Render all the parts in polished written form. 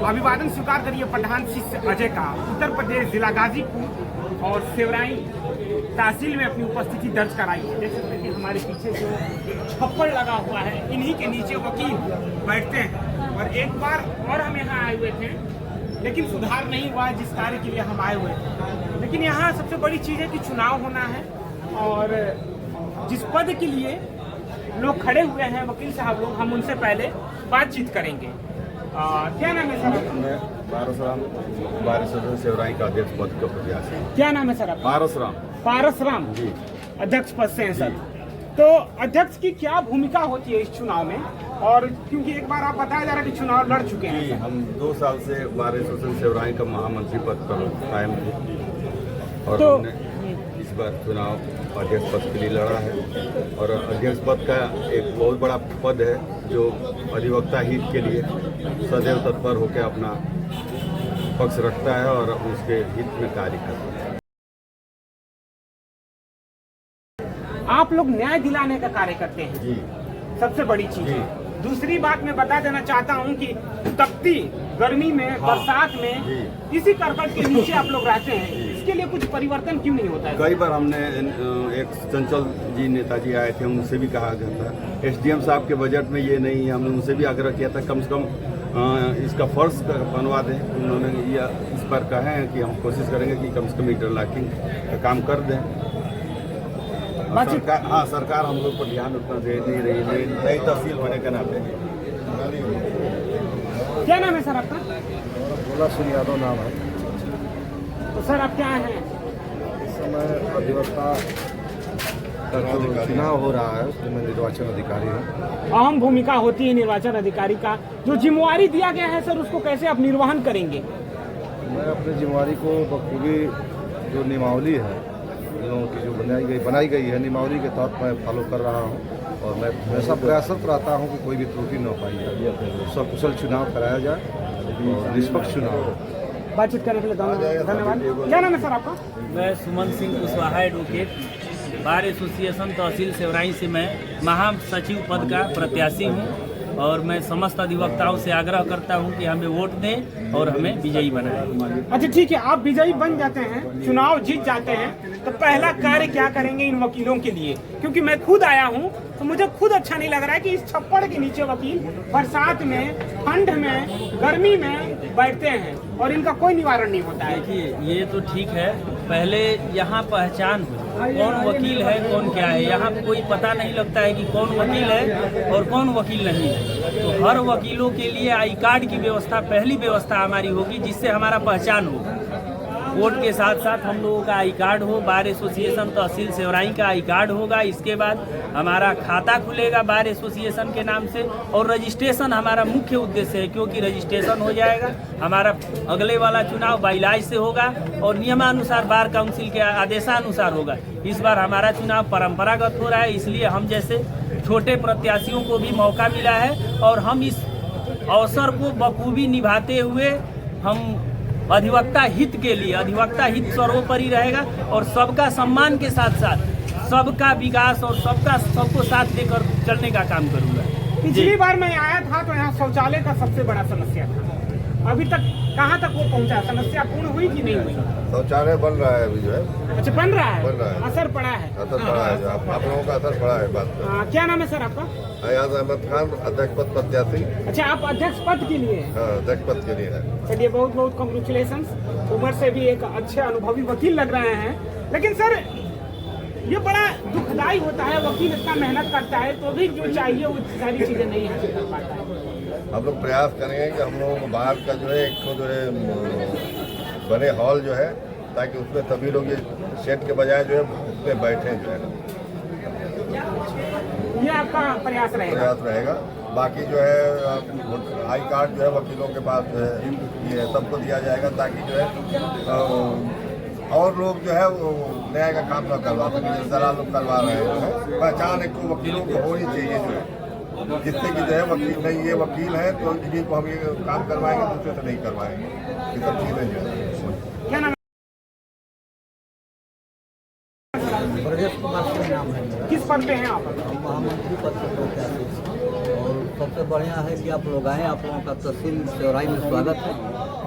अभिवादन स्वीकार करिए प्रधान शिष्य अजय का उत्तर प्रदेश जिला गाजीपुर और सेवराई तहसील में अपनी उपस्थिति दर्ज कराई है। देख सकते हैं कि हमारे पीछे जो छप्पड़ लगा हुआ है, इन्हीं के नीचे वकील बैठते हैं। और एक बार और हम यहाँ आए हुए थे, लेकिन सुधार नहीं हुआ जिस कार्य के लिए हम आए हुए थे। लेकिन यहाँ सबसे बड़ी चीज़ है कि चुनाव होना है और जिस पद के लिए लोग खड़े हुए हैं वकील साहब लोग, हम उनसे पहले बातचीत करेंगे। क्या नाम है सर? मैं पारसराम बारिश सेवराई का अध्यक्ष पद का प्रत्याशी। क्या नाम है सर आपका? पारसराम। पारसराम जी, अध्यक्ष पद से हैं सर। तो अध्यक्ष की क्या भूमिका होती है इस चुनाव में? और क्योंकि एक बार आप बताया जा रहा है कि चुनाव लड़ चुके हैं। जी, हम 2 साल से बार एसोसिएशन सेवराई का महामंत्री पद पर कायम थे और तो हमने इस बार चुनाव अध्यक्ष पद के लिए लड़ा है। और अध्यक्ष पद का एक बहुत बड़ा पद है जो अधिवक्ता हित के लिए सदैव तत्पर होकर अपना पक्ष रखता है और उसके हित में कार्य करता है। आप लोग न्याय दिलाने का कार्य करते हैं, जी, सबसे बड़ी चीज। दूसरी बात मैं बता देना चाहता हूं कि तपती गर्मी में, बरसात में इसी करकट के नीचे आप लोग रहते हैं, इसके लिए कुछ परिवर्तन क्यों नहीं होता है? कई बार हमने एक चंचल जी नेताजी आए थे, उनसे भी कहा गया था। एसडीएम साहब के बजट में ये नहीं है, हमने उनसे भी आग्रह किया था कम से कम इसका फर्श बनवा दें। उन्होंने इस पर कहा है कि हम कोशिश करेंगे कि कम से कम इंटरलॉकिंग का काम कर दें। सरकार हम लोग पर ध्यान उतना दे नहीं रही, नई तहसील होने के नाते। क्या नाम है सर आपका? भोला सिंह यादव नाम है। तो सर आप क्या हैं? इस समय अधिवक्ता का जो चुनाव हो रहा है उसमें मैं निर्वाचन अधिकारी हूँ। अहम भूमिका होती है निर्वाचन अधिकारी का। जो जिम्मेवारी दिया गया है सर, उसको कैसे आप निर्वहन करेंगे? मैं अपनी जिम्मेवारी को बखूबी जो नियमावली है लोगों की जो बनाई गई है नियमावली के तहत मैं फॉलो कर रहा हूँ और मैं हमेशा प्रयासरत रहता हूँ कि कोई भी त्रुटि न पाई, सकुशल चुनाव कराया जाए और निष्पक्ष चुनाव हो। बातचीत करने के लिए धन्यवाद। क्या नाम है सर आपका? मैं Suman Singh Kushwaha advocate, bar association tehsil Sewrai से मैं महासचिव पद का प्रत्याशी हूं और मैं समस्त अधिवक्ताओं से आग्रह करता हूं कि हमें वोट दें और हमें विजयी बनाएं। अच्छा ठीक है, आप विजयी बन जाते हैं, चुनाव जीत जाते हैं, तो पहला कार्य क्या करेंगे इन वकीलों के लिए? क्योंकि मैं खुद आया हूं तो मुझे खुद अच्छा नहीं लग रहा है कि इस छप्पड़ के नीचे वकील बरसात में, ठंड में, गर्मी में बैठते हैं और इनका कोई निवारण नहीं होता है। देखिए ये तो ठीक है, पहले यहाँ पहचान कौन वकील है कौन क्या है। यहाँ कोई पता नहीं लगता है कि कौन वकील है और कौन वकील नहीं है। तो हर वकीलों के लिए आई कार्ड की व्यवस्था पहली व्यवस्था हमारी होगी, जिससे हमारा पहचान हो। वोट के साथ साथ हम लोगों का आई कार्ड हो, बार एसोसिएशन तहसील सेवराई का आई कार्ड होगा। इसके बाद हमारा खाता खुलेगा बार एसोसिएशन के नाम से और रजिस्ट्रेशन हमारा मुख्य उद्देश्य है, क्योंकि रजिस्ट्रेशन हो जाएगा हमारा अगले वाला चुनाव बाइलाज से होगा और नियमानुसार बार काउंसिल के आदेशानुसार होगा। इस बार हमारा चुनाव परंपरागत हो रहा है, इसलिए हम जैसे छोटे प्रत्याशियों को भी मौका मिला है और हम इस अवसर को बखूबी निभाते हुए हम अधिवक्ता हित के लिए, अधिवक्ता हित सर्वोपरि रहेगा और सबका सम्मान के साथ साथ सबका विकास और सबको साथ लेकर चलने का काम करूंगा। पिछली बार मैं आया था तो यहाँ शौचालय का सबसे बड़ा समस्या था, अभी तक कहाँ तक वो पहुँचा? समस्या पूर्ण हुई कि नहीं हुई? शौचालय बन रहा है अभी जो है। अच्छा बन रहा है, बन रहा है। असर पड़ा है? असर पड़ा है, आप लोगों का असर पड़ा है बात का। क्या नाम है सर आपका? अयाज अहमद खान, अध्यक्ष पद प्रत्याशी। अच्छा आप अध्यक्ष पद के लिए हैं? हाँ, अध्यक्ष पद के लिए है। चलिए बहुत बहुत कॉन्ग्रेचुलेशन। उम्र से भी एक अच्छे अनुभवी वकील लग रहे हैं, लेकिन सर ये बड़ा दुखदाई होता है, वकील इतना मेहनत करता है तो भी जो चाहिए वो सारी चीजें नहीं हासिल कर पाता है। हम लोग प्रयास करेंगे कि हम लोग बाहर का जो है एक तो जो है बने हॉल जो है, ताकि उसमें सभी लोग ये शेड के बजाय जो है उसमें बैठे जो है, ये आपका प्रयास रहेगा। बाकी जो है आई कार्ड जो है वकीलों के पास जो है ये सबको दिया जाएगा, ताकि जो है और लोग जो है वो न्याय का काम न करवा सकें, जैसे दलाल लोग करवा रहे हैं। पहचान एक तो वकीलों को होनी चाहिए जो है, जिससे कि जो है वकील नहीं ये वकील है तो इन्हीं को हम ये काम करवाएंगे, दूसरे से नहीं करवाएंगे। ये सब चीज़ें जो है। क्या नाम? ब्रजेश कुमार सिंह नाम है। किस पद पे हैं आप? महामंत्री पद पर प्रत्याशी और सबसे बढ़िया है कि आप लोग आए, आप लोगों का तहसील सेवराई में स्वागत है।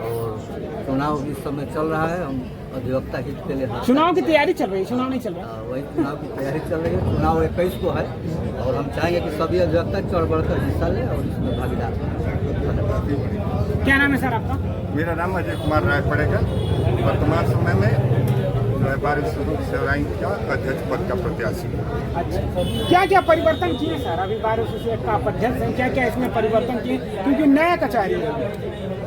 और चुनाव इस समय चल रहा है, हम अधिवक्ता हित के लिए चुनाव की तैयारी चल रही है, चुनाव नहीं चल रहा? वही चुनाव की तैयारी चल रही है। चुनाव 21 को है और हम चाहेंगे कि सभी अधिवक्ता चढ़ बढ़कर हिस्सा लें और इसमें भागीदार बनें। क्या नाम है सर आपका? मेरा नाम अजय कुमार राय पड़ेगा। वर्तमान समय में जो है बार सेवराई का अध्यक्ष पद का प्रत्याशी। अच्छा, क्या क्या परिवर्तन किए सर? अभी बार एसोसिएट का आप अध्यक्ष हैं, क्या क्या इसमें परिवर्तन किए, क्योंकि नया कचहरी है?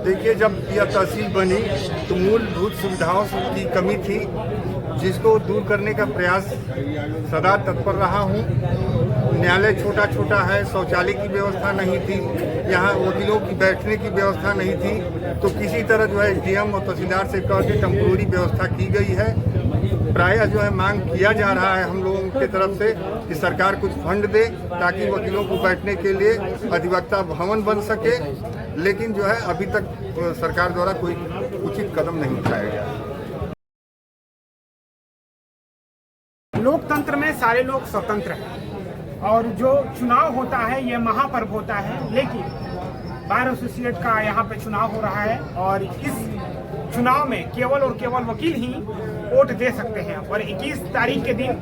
देखिए, जब यह तहसील बनी तो मूलभूत सुविधाओं की कमी थी, जिसको दूर करने का प्रयास सदा तत्पर रहा हूँ। न्यायालय छोटा छोटा है, शौचालय की व्यवस्था नहीं थी, यहाँ वकीलों की बैठने की व्यवस्था नहीं थी, तो किसी तरह जो है एसडीएम और तहसीलदार से कह के टेम्पोररी व्यवस्था की गई है। प्रायः जो है मांग किया जा रहा है हम लोगों की तरफ से कि सरकार कुछ फंड दे ताकि वकीलों को बैठने के लिए अधिवक्ता भवन बन सके, लेकिन जो है अभी तक सरकार द्वारा कोई उचित कदम नहीं उठाया गया। लोकतंत्र में सारे लोग स्वतंत्र हैं और जो चुनाव होता है ये महापर्व होता है, लेकिन बार एसोसिएट का यहाँ पे चुनाव हो रहा है और इस चुनाव में केवल और केवल वकील ही वोट दे सकते हैं और 21 तारीख के दिन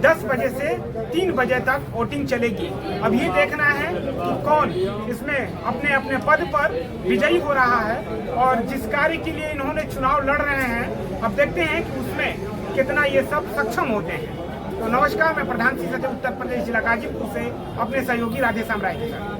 10 बजे से 3 बजे तक वोटिंग चलेगी। अब ये देखना है कि कौन इसमें अपने अपने पद पर विजयी हो रहा है और जिस कार्य के लिए इन्होंने चुनाव लड़ रहे हैं, अब देखते हैं कि उसमें कितना ये सब सक्षम होते हैं। तो नमस्कार, मैं प्रधान सचिव उत्तर प्रदेश जिला गाजीपुर से अपने सहयोगी राधेश्याम राय के साथ।